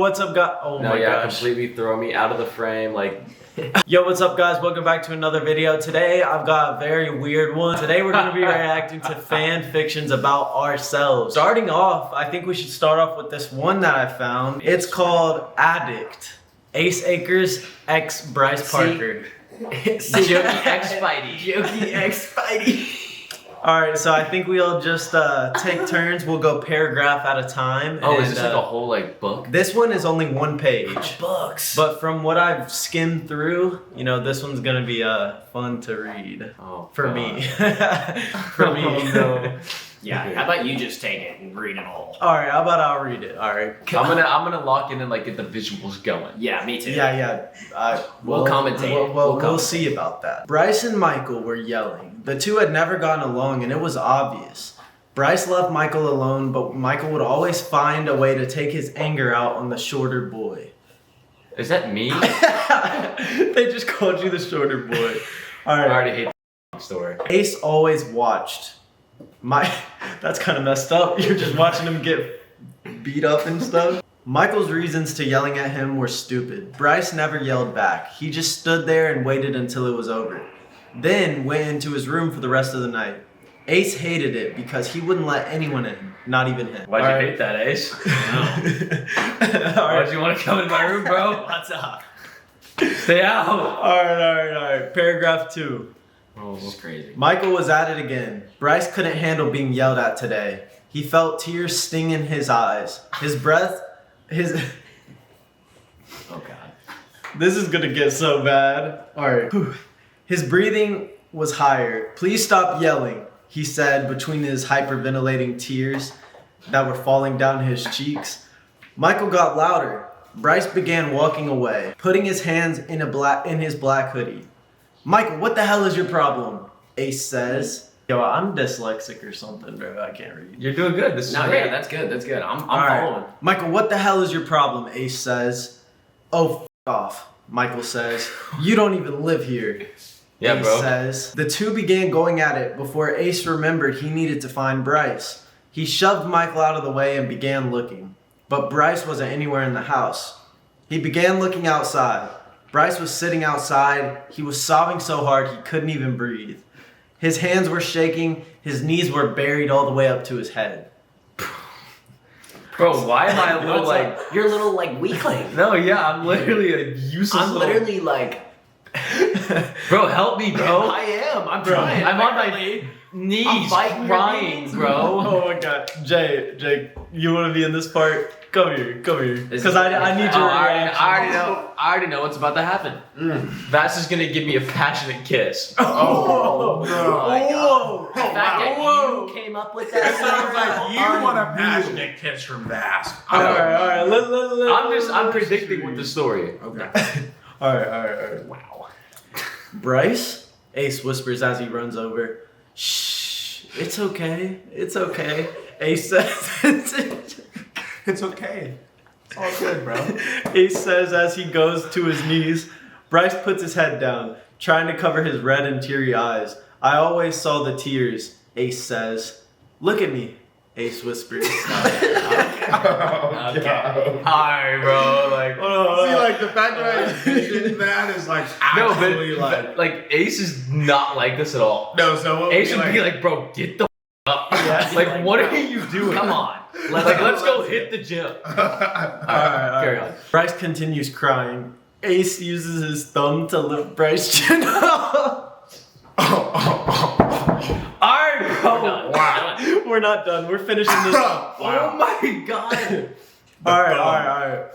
what's up, guys? Oh my gosh. Completely throw me out of the frame. Like, yo, what's up, guys? Welcome back to another video. Today, I've got a very weird one. Today, we're going to be reacting to fan fictions about ourselves. Starting off, I think we should start off with this one that I found. It's called Addict. Ace Akers x Bryce Parker. Jokey X Spidey. Jokey X Spidey. Alright, so I think we'll just take turns. We'll go paragraph at a time. Oh, is this like a whole like book? This one is only one page. Books. But from what I've skimmed through, you know, this one's gonna be fun to read. Oh, for God. me. For me. Oh, no. Yeah, how about you just take it and read it all? Alright, how about I'll read it? Alright. I'm gonna lock in and like get the visuals going. Yeah, me too. Yeah. We'll commentate. We'll see about that. Bryce and Michael were yelling. The two had never gotten along, and it was obvious. Bryce left Michael alone, but Michael would always find a way to take his anger out on the shorter boy. Is that me? They just called you the shorter boy. Alright. I already hate the story. Ace always watched. That's kind of messed up. You're just watching him get beat up and stuff. Michael's reasons to yelling at him were stupid. Bryce never yelled back. He just stood there and waited until it was over. Then went into his room for the rest of the night. Ace hated it because he wouldn't let anyone in, not even him. Why'd you hate that, Ace? Why'd you want to come in my room, bro? What's up? Stay out. Alright. Paragraph 2. Oh, this is crazy. Michael was at it again. Bryce couldn't handle being yelled at today. He felt tears sting in his eyes. His breath, Oh God. This is gonna get so bad. Alright. His breathing was higher. Please stop yelling, he said between his hyperventilating tears that were falling down his cheeks. Michael got louder. Bryce began walking away, putting his hands in his black hoodie. Michael, what the hell is your problem? Ace says. Yo, I'm dyslexic or something, bro. I can't read. You're doing good. This is great. Yeah, that's good. I'm Alright. following. Michael, what the hell is your problem? Ace says. Oh, f off, Michael says. You don't even live here. Yeah, Ace bro. says. The two began going at it before Ace remembered he needed to find Bryce. He shoved Michael out of the way and began looking. But Bryce wasn't anywhere in the house. He began looking outside. Bryce was sitting outside. He was sobbing so hard he couldn't even breathe. His hands were shaking. His knees were buried all the way up to his head. Bro, why am I a little like... You're a little like weakling. No, yeah, I'm literally a useless I'm literally like... Bro, help me, bro. I am. I'm trying. I'm on my knees I'm fighting your crying, knees. bro. Oh my God. Jay, you want to be in this part? Come here. Because I need your reaction. I already know what's about to happen. That's just gonna give me a passionate kiss. Oh, no. The fact that you came up with that Sounds like you want a passionate kiss from Vast. Alright. I'm predicting with the story. Okay. Alright. Wow. Bryce? Ace whispers as he runs over. Shh. It's okay. Ace says. It's okay. It's all good, bro. Ace says as he goes to his knees. Bryce puts his head down, trying to cover his red and teary eyes. I always saw the tears, Ace says. Look at me, Ace whispers. Okay. Alright, bro. Like, See, like the fact that I envisioned that is like actually like Ace is not like this at all. no. So what Ace would be like, bro, get the up. Yeah. Like, what are you doing? Come on. Let's go hit the gym. Alright. Carry on. Bryce continues crying. Ace uses his thumb to lift Bryce's chin up. Alright, bro. Wow. We're not done. We're finishing this up. Oh my God. Alright.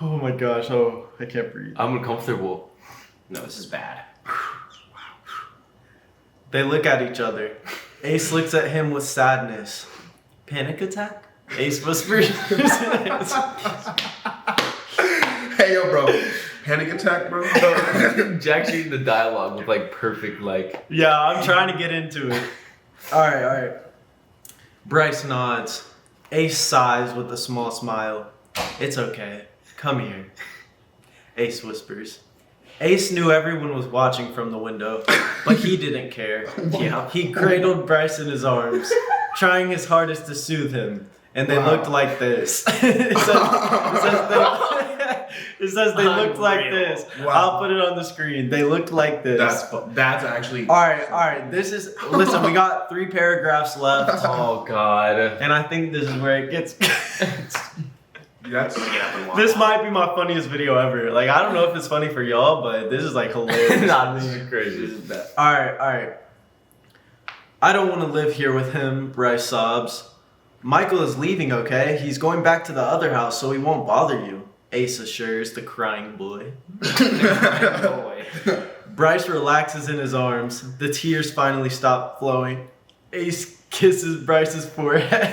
Oh my gosh. Oh, I can't breathe. I'm uncomfortable. No, this is bad. They look at each other. Ace looks at him with sadness. Panic attack? Ace whispers. Hey, yo, bro. Panic attack, bro. Jack's reading the dialogue with like perfect like. Yeah, I'm trying to get into it. Alright. Bryce nods. Ace sighs with a small smile. It's okay. Come here. Ace whispers. Ace knew everyone was watching from the window, but he didn't care. Yeah. He cradled Bryce in his arms, trying his hardest to soothe him. and they looked like this. It says they looked like this. Wow. I'll put it on the screen. They looked like this. That's actually. All right. Listen, we got 3 paragraphs left, Oh God. and I think this is where it gets. That's This might be my funniest video ever. Like, I don't know if it's funny for y'all, but this is like hilarious. Nah, this is crazy. This is bad. All right. I don't want to live here with him, Bryce sobs. Michael is leaving, okay? He's going back to the other house, so he won't bother you, Ace assures the crying boy. Boy. Bryce relaxes in his arms. The tears finally stop flowing. Ace kisses Bryce's forehead.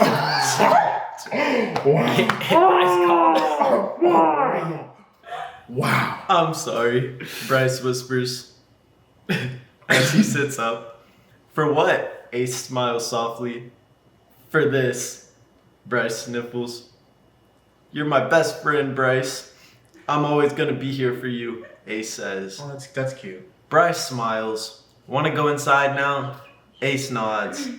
Wow. I'm sorry, Bryce whispers as he sits up. For what? Ace smiles softly. For this, Bryce sniffles. You're my best friend, Bryce. I'm always gonna be here for you, Ace says. Oh, that's cute. Bryce smiles. Want to go inside now? Ace nods.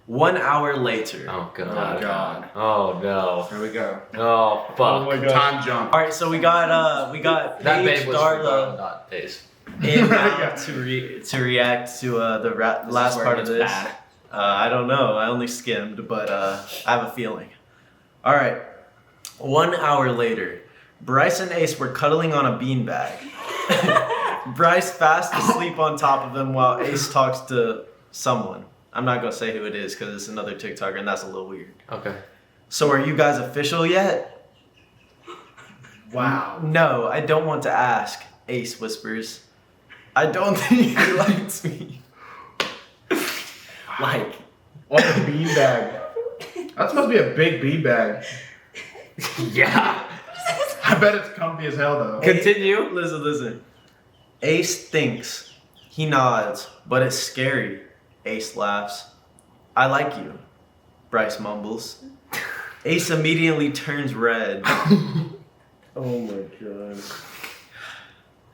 1 hour later. Oh God. Oh God. Oh no. Here we go. Oh fuck. my gosh. Time jump. All right, so we got That Paige, babe was Darla, not Pace. in now to react to the last part of this. I don't know. I only skimmed, but I have a feeling. All right. 1 hour later, Bryce and Ace were cuddling on a beanbag. Bryce fast asleep on top of him while Ace talks to someone. I'm not gonna say who it is because it's another TikToker and that's a little weird. Okay. So are you guys official yet? Wow. No, I don't want to ask, Ace whispers. I don't think he likes me. Like, What a beanbag. That supposed to be a big beanbag. Yeah. I bet it's comfy as hell though. Continue. Listen. Ace thinks. He nods, but it's scary. Ace laughs. I like you, Bryce mumbles. Ace immediately turns red. Oh my god.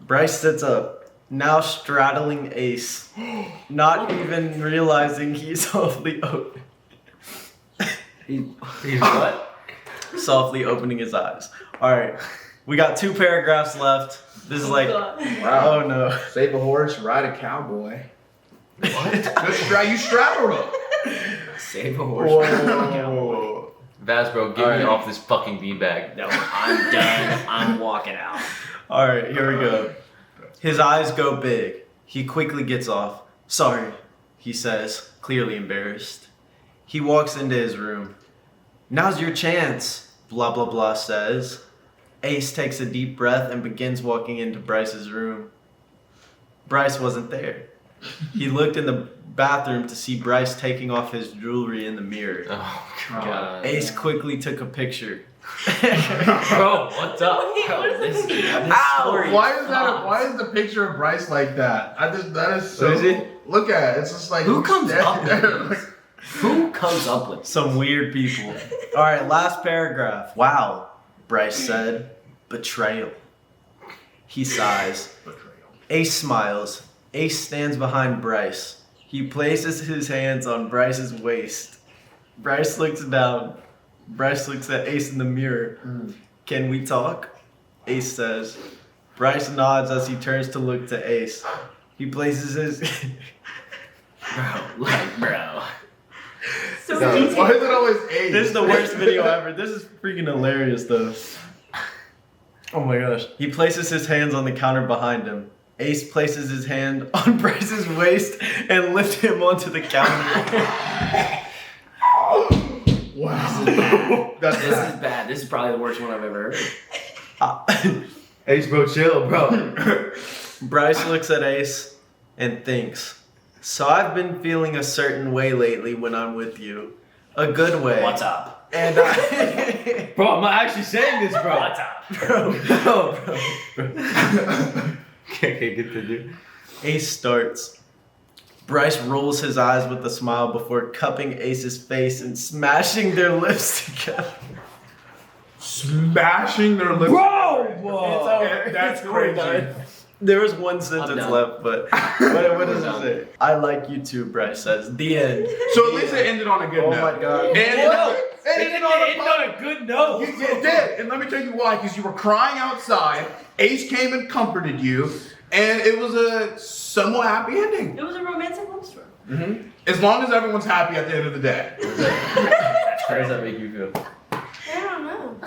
Bryce sits up, now straddling Ace, not even realizing he's softly open. He's what? Softly opening his eyes. Alright, we got 2 paragraphs left. This is like, Wow. oh no. Save a horse, ride a cowboy. What? You straddled him. save a horse. Whoa. Vaz, bro, get me off this fucking beanbag. No, I'm done. I'm walking out. Alright, here we go. His eyes go big. He quickly gets off. Sorry, he says, clearly embarrassed. He walks into his room. Now's your chance, blah blah blah says. Ace takes a deep breath and begins walking into Bryce's room. Bryce wasn't there. He looked in the bathroom to see Bryce taking off his jewelry in the mirror. Oh God. Ace quickly took a picture. Bro, what's up? Bro, this Ow! story Why is tops. why is the picture of Bryce like that? That is so. What is it? Look at it. It's just like Who comes up with there. this? Who comes up with Some weird people. Alright, last paragraph. Wow, Bryce said. Betrayal. He sighs. Ace smiles. Ace stands behind Bryce. He places his hands on Bryce's waist. Bryce looks down. Bryce looks at Ace in the mirror. Can we talk? Ace says. Bryce nods as he turns to look to Ace. He places his... bro. So No, detailed. why is it always Ace? This is the worst video ever. This is freaking hilarious though. Oh my gosh. He places his hands on the counter behind him. Ace places his hand on Bryce's waist and lifts him onto the counter. Wow. This is bad. This is probably the worst one I've ever heard. Ace, bro, chill, bro. Bryce looks at Ace and thinks, so I've been feeling a certain way lately when I'm with you. A good way. What's up? And I... Bro, I'm not actually saying this, bro. What's up? bro. Okay, continue. Ace starts. Bryce rolls his eyes with a smile before cupping Ace's face and smashing their lips together. Smashing their lips. Bro! It's over. That's We're crazy. done. There was one sentence done. left, but what does it say? I like you too, Bryce says. The end. So at least it ended on a good Oh note. my god. And it ended on a good note. It did, and let me tell you why. Because you were crying outside. Ace came and comforted you, and it was a somewhat happy ending. It was a romantic love story. Mm-hmm. As long as everyone's happy at the end of the day. How does that make you feel? I don't know.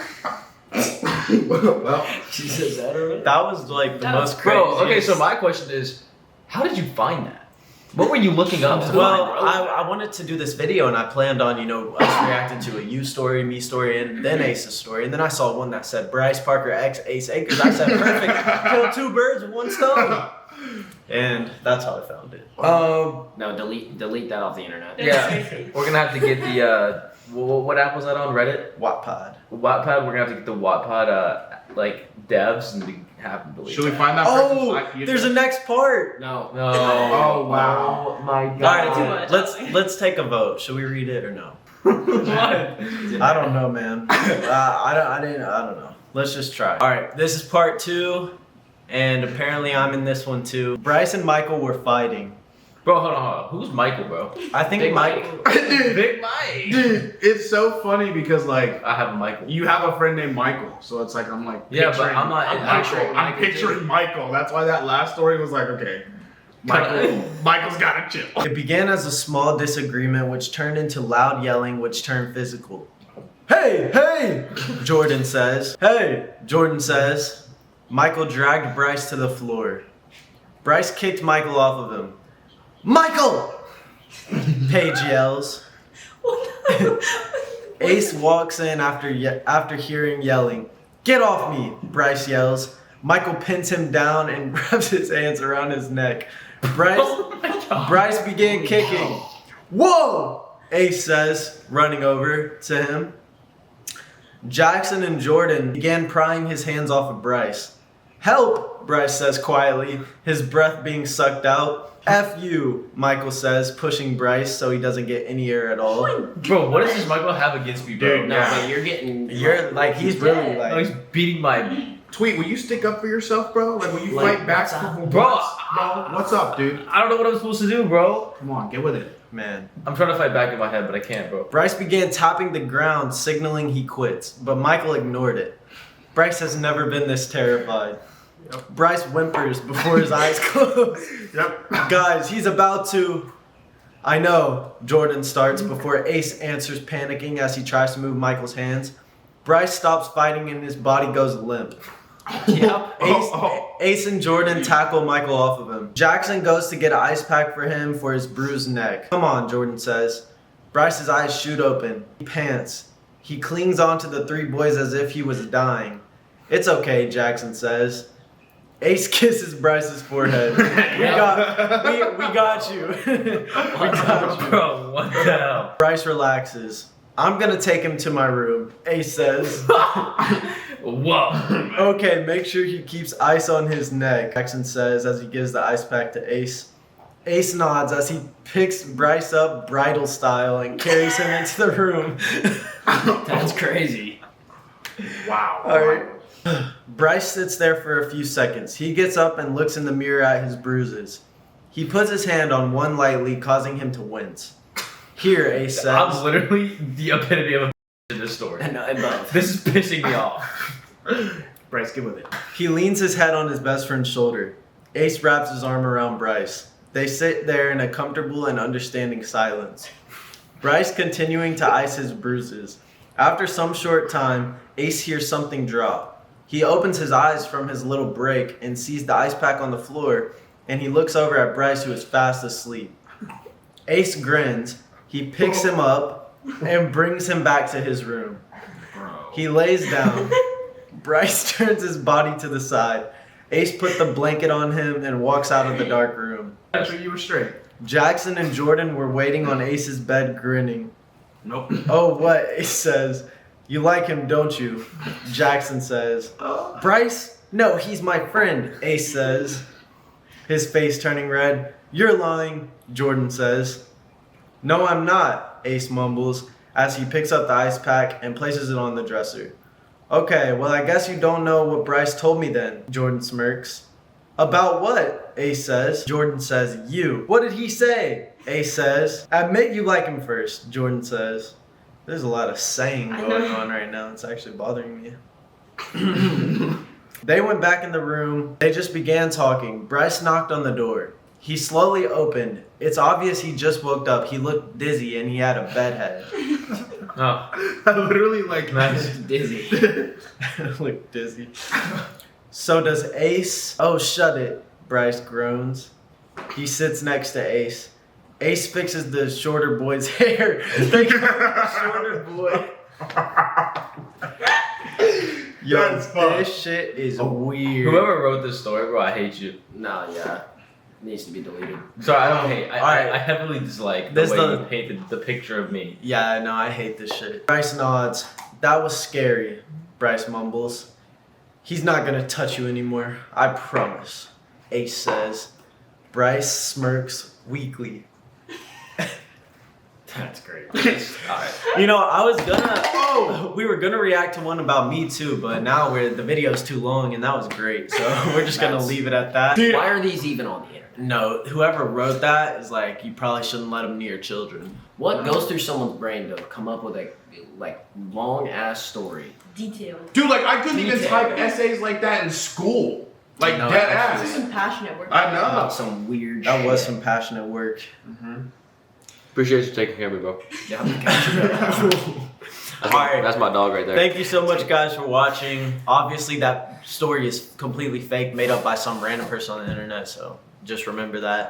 Well, She says that already? That was like the That most was- crazy. Bro, okay, so my question is, how did you find that? What were you looking up to? Well, I wanted to do this video and I planned on, us reacting to a you story, me story, and then Ace's story. And then I saw one that said Bryce Parker X Ace Akers. I said, perfect. Kill two birds with one stone. And that's how I found it. No, delete that off the internet. Yeah, we're gonna have to get the what app was that on? Reddit? Wattpad. Wattpad. We're gonna have to get the Wattpad devs and have them delete. should we that. find that? Oh, person's IP there's a address? next part. No. No. Oh, wow. Oh my All god. too right, much. let's take a vote. Should we read it or no? What? I don't know, man. I don't know. Let's just try. All right, this is part 2, and apparently I'm in this one too. Bryce and Michael were fighting. Bro, hold on. Who's Michael, bro? I think Big Mike. Dude, Big Mike. dude, it's so funny because like I have a Michael. you have a friend named Michael, so it's like I'm like Yeah, but picturing- I'm not- I'm picturing Michael. That's why that last story was like, okay, Michael's gotta chill. It began as a small disagreement, which turned into loud yelling, which turned physical. Hey, hey! Jordan says. Hey, Jordan says. Michael dragged Bryce to the floor. Bryce kicked Michael off of him. Michael! Paige yells. Ace walks in after hearing yelling. Get off me, Bryce yells. Michael pins him down and grabs his hands around his neck. Bryce began kicking. Whoa! Ace says, running over to him. Jackson and Jordan began prying his hands off of Bryce. Help, Bryce says quietly, his breath being sucked out. F you, Michael says, pushing Bryce so he doesn't get any air at all. Bro, what does this Michael have against me, bro? Dude, No, Yeah. but you're getting. You're like, he's really No, he's like, beating my. Tweet, will you stick up for yourself, bro? Like, will you Like, fight back? what's up? for Bro, once? Bro, what's up, dude? I don't know what I'm supposed to do, bro. Come on, get with it. man. I'm trying to fight back in my head, but I can't, bro. Bryce began tapping the ground, signaling he quits, but Michael ignored it. Bryce has never been this terrified. Bryce whimpers before his eyes close. Yep. Guys, he's about to. I know, Jordan starts before Ace answers, panicking as he tries to move Michael's hands. Bryce stops fighting and his body goes limp. Yep. Ace and Jordan tackle Michael off of him. Jackson goes to get an ice pack for him for his bruised neck. Come on, Jordan says. Bryce's eyes shoot open. He pants. He clings onto the 3 boys as if he was dying. It's okay, Jackson says. Ace kisses Bryce's forehead. We got you. We got you. Bro, what the hell? Bryce relaxes. I'm gonna take him to my room, Ace says. Whoa. Okay, make sure he keeps ice on his neck, Jackson says as he gives the ice pack to Ace. Ace nods as he picks Bryce up bridal style and carries him into the room. That's crazy. Wow. Alright. Bryce sits there for a few seconds. He gets up and looks in the mirror at his bruises. He puts his hand on one lightly, causing him to wince. Here, Ace says. I'm literally the epitome of a in this story. No, above. This is pissing me off. Bryce, get with it. He leans his head on his best friend's shoulder. Ace wraps his arm around Bryce. They sit there in a comfortable and understanding silence. Bryce continuing to ice his bruises. After some short time, Ace hears something drop. He opens his eyes from his little break and sees the ice pack on the floor, and he looks over at Bryce, who is fast asleep. Ace grins. He picks him up and brings him back to his room. He lays down. Bryce turns his body to the side. Ace put the blanket on him and walks out of the dark room. Actually, you were straight. Jackson and Jordan were waiting on Ace's bed, grinning. Nope. Oh, what? Ace says. You like him, don't you? Jackson says. Bryce? No, he's my friend, Ace says. His face turning red. You're lying, Jordan says. No, I'm not, Ace mumbles as he picks up the ice pack and places it on the dresser. Okay, well, I guess you don't know what Bryce told me then, Jordan smirks. About what? Ace says. Jordan says, you. What did he say? Ace says, admit you like him first. Jordan says, there's a lot of saying I know. going on right now. It's actually bothering me. They went back in the room. They just began talking. Bryce knocked on the door. He slowly opened. It's obvious he just woke up. He looked dizzy and he had a bedhead. Oh, I literally like nice. Dizzy. Looked dizzy. So does Ace. Oh, shut it. Bryce groans. He sits next to Ace. Ace fixes the shorter boy's hair. They call him the shorter boy. Yo, That's fun. this shit is weird. Whoever wrote this story, bro, I hate you. No, yeah. Needs to be deleted. Sorry, I don't hate. Alright. I heavily dislike the This way the- you painted the picture of me. Yeah, no, I hate this shit. Bryce nods. That was scary, Bryce mumbles. He's not gonna touch you anymore, I promise, Ace says. Bryce smirks weakly. That's great. Alright. You know, I was gonna, we were gonna react to one about me too, but now the video's too long and that was great, so we're just gonna leave it at that. Why are these even on the internet? No, whoever wrote that is like, you probably shouldn't let them near children. What goes through someone's brain to come up with a long ass story? Detailed. Dude, like I couldn't even Detail. type essays like that in school. Like No, dead actually. This is ass. some passionate work. I About know. some weird That shit. was some passionate work. Appreciate you taking care of me, bro. Yeah, we got you. That's, Alright. that's my dog right there. Thank you so much, guys, for watching. Obviously, that story is completely fake, made up by some random person on the internet, so just remember that.